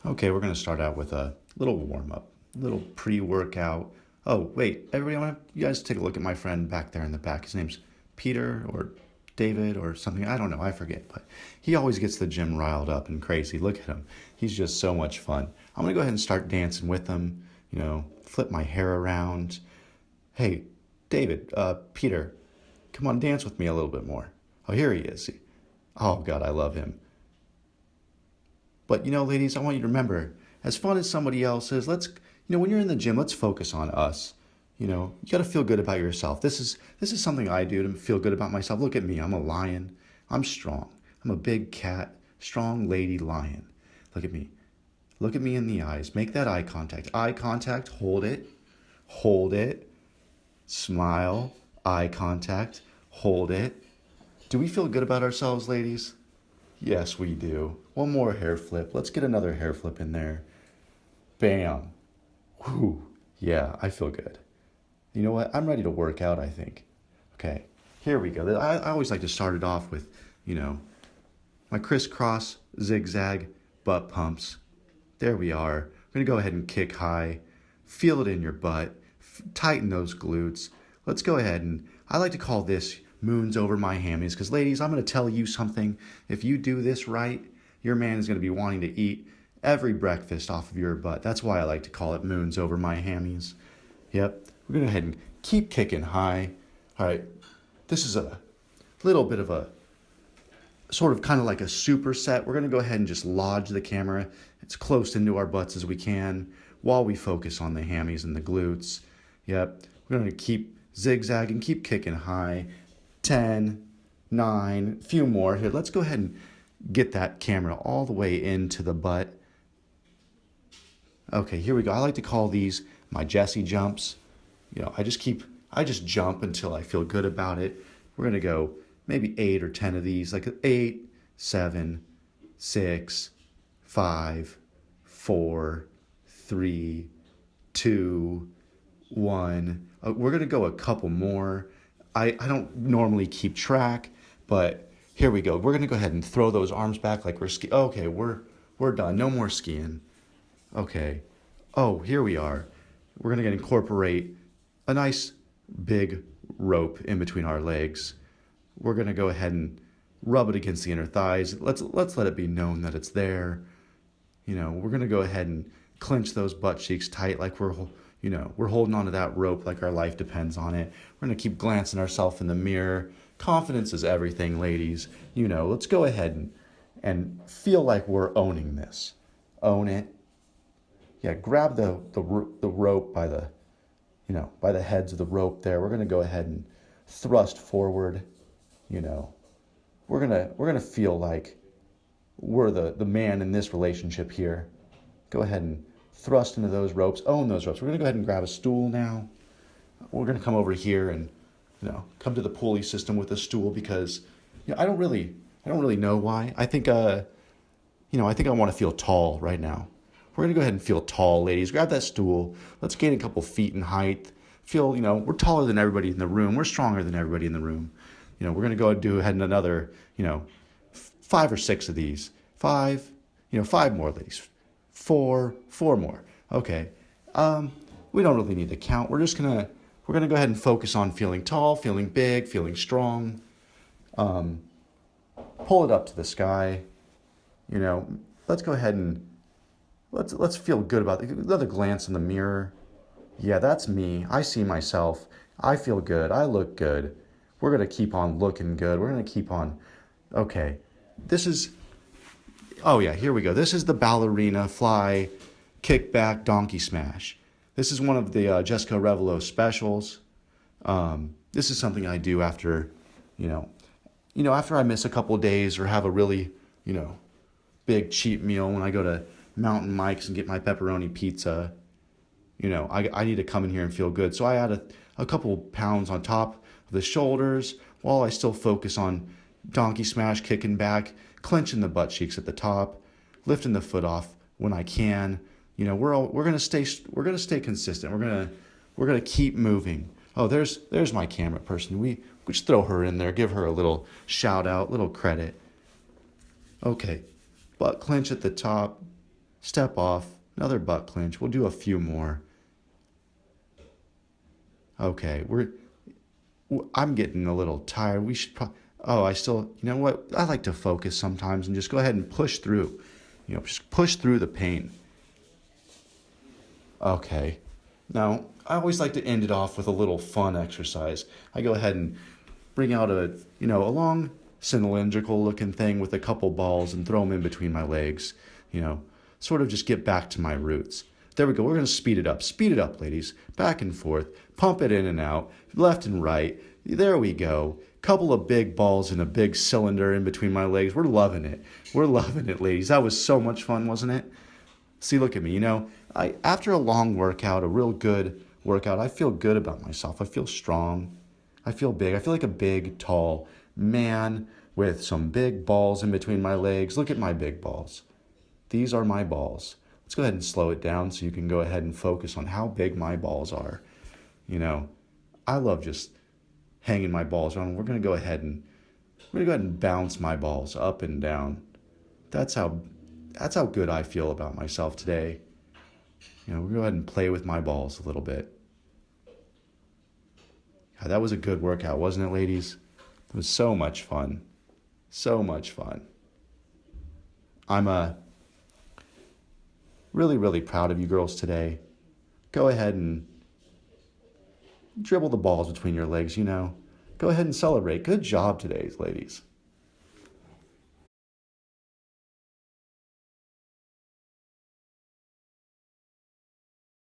Okay, we're going to start out with a little warm-up, a little pre-workout. Oh, wait, everybody, I want you guys to take a look at my friend back there in the back. His name's Peter or David or something. I don't know, I forget. But he always gets the gym riled up and crazy. Look at him. He's just so much fun. I'm going to go ahead and start dancing with him, flip my hair around. Hey, David, Peter, come on, dance with me a little bit more. Oh, here he is. Oh, God, I love him. But ladies, I want you to remember, as fun as somebody else is, when you're in the gym, let's focus on us. You got to feel good about yourself. This is something I do to feel good about myself. Look at me. I'm a lion. I'm strong. I'm a big cat, strong lady lion. Look at me. Look at me in the eyes. Make that eye contact. Eye contact. Hold it. Hold it. Smile. Eye contact. Hold it. Do we feel good about ourselves, ladies? Yes, we do. One more hair flip. Let's get another hair flip in there. Bam. Whew. Yeah, I feel good. You know what? I'm ready to work out, I think. Okay, here we go. I always like to start it off with, my crisscross, zigzag, butt pumps. There we are. We're going to go ahead and kick high. Feel it in your butt. Tighten those glutes. Let's go ahead and, I like to call this moons over my hammies, because ladies, I'm going to tell you something. If you do this right, your man is going to be wanting to eat every breakfast off of your butt. That's why I like to call it moons over my hammies. Yep, we're going to go ahead and keep kicking high. All right, this is a little bit of a sort of kind of like a superset. We're going to go ahead and just lodge the camera as close into our butts as we can while we focus on the hammies and the glutes. Yep, we're going to keep zigzagging, keep kicking high. 10, 9, a few more. Here, let's go ahead and get that camera all the way into the butt. Okay, here we go. I like to call these my Jesse jumps. I just jump until I feel good about it. We're going to go maybe 8 or 10 of these, like 8, 7, 6, 5, 4, 3, 2, 1. We're going to go a couple more. I don't normally keep track, but here we go. We're going to go ahead and throw those arms back like we're skiing. Okay, we're done. No more skiing. Okay. Oh, here we are. We're going to incorporate a nice big rope in between our legs. We're going to go ahead and rub it against the inner thighs. Let's let it be known that it's there. We're going to go ahead and clench those butt cheeks tight like we're holding onto that rope like our life depends on it. We're going to keep glancing ourselves in the mirror. Confidence is everything, ladies. Let's go ahead and feel like we're owning this. Own it. Yeah, grab the rope by the heads of the rope there. We're going to go ahead and thrust forward. We're going to feel like we're the man in this relationship here. Go ahead and thrust into those ropes, own those ropes. We're going to go ahead and grab a stool now. We're going to come over here and, come to the pulley system with a stool because, I don't really know why. I think I want to feel tall right now. We're going to go ahead and feel tall, ladies. Grab that stool. Let's gain a couple feet in height. Feel, we're taller than everybody in the room. We're stronger than everybody in the room. We're going to go do ahead and another, 5 or 6 of these. 5 more, ladies. 4 more. Okay. We don't really need to count. We're gonna go ahead and focus on feeling tall, feeling big, feeling strong. Pull it up to the sky. Let's go ahead and let's feel good about it. Another glance in the mirror. Yeah, that's me. I see myself. I feel good. I look good. We're gonna keep on looking good. We're gonna keep on. Okay. Oh yeah, here we go. This is the Ballerina fly kickback donkey smash. This is one of the Jessica Revelo specials. This is something I do after, after I miss a couple of days or have a really, big cheap meal when I go to Mountain Mike's and get my pepperoni pizza. I need to come in here and feel good. So I add a couple pounds on top of the shoulders while I still focus on donkey smash, kicking back, clenching the butt cheeks at the top, lifting the foot off when I can. We're gonna stay consistent. We're gonna keep moving. Oh, there's my camera person. We just throw her in there, give her a little shout out, little credit. Okay, butt clench at the top, step off, another butt clench. We'll do a few more. Okay, I'm getting a little tired. We should probably, oh, you know what? I like to focus sometimes and just go ahead and push through. Just push through the pain. Okay. Now, I always like to end it off with a little fun exercise. I go ahead and bring out a long cylindrical looking thing with a couple balls and throw them in between my legs. Sort of just get back to my roots. There we go. We're going to speed it up. Speed it up, ladies. Back and forth. Pump it in and out. Left and right. There we go. Couple of big balls and a big cylinder in between my legs. We're loving it. We're loving it, ladies. That was so much fun, wasn't it? See, look at me. After a long workout, a real good workout, I feel good about myself. I feel strong. I feel big. I feel like a big, tall man with some big balls in between my legs. Look at my big balls. These are my balls. Let's go ahead and slow it down so you can go ahead and focus on how big my balls are. I love just hanging my balls around. We're going to go ahead and bounce my balls up and down. That's how good I feel about myself today. We'll go ahead and play with my balls a little bit. God, that was a good workout, wasn't it, ladies? It was so much fun. So much fun. I'm really, really proud of you girls today. Go ahead and dribble the balls between your legs, Go ahead and celebrate. Good job today, ladies.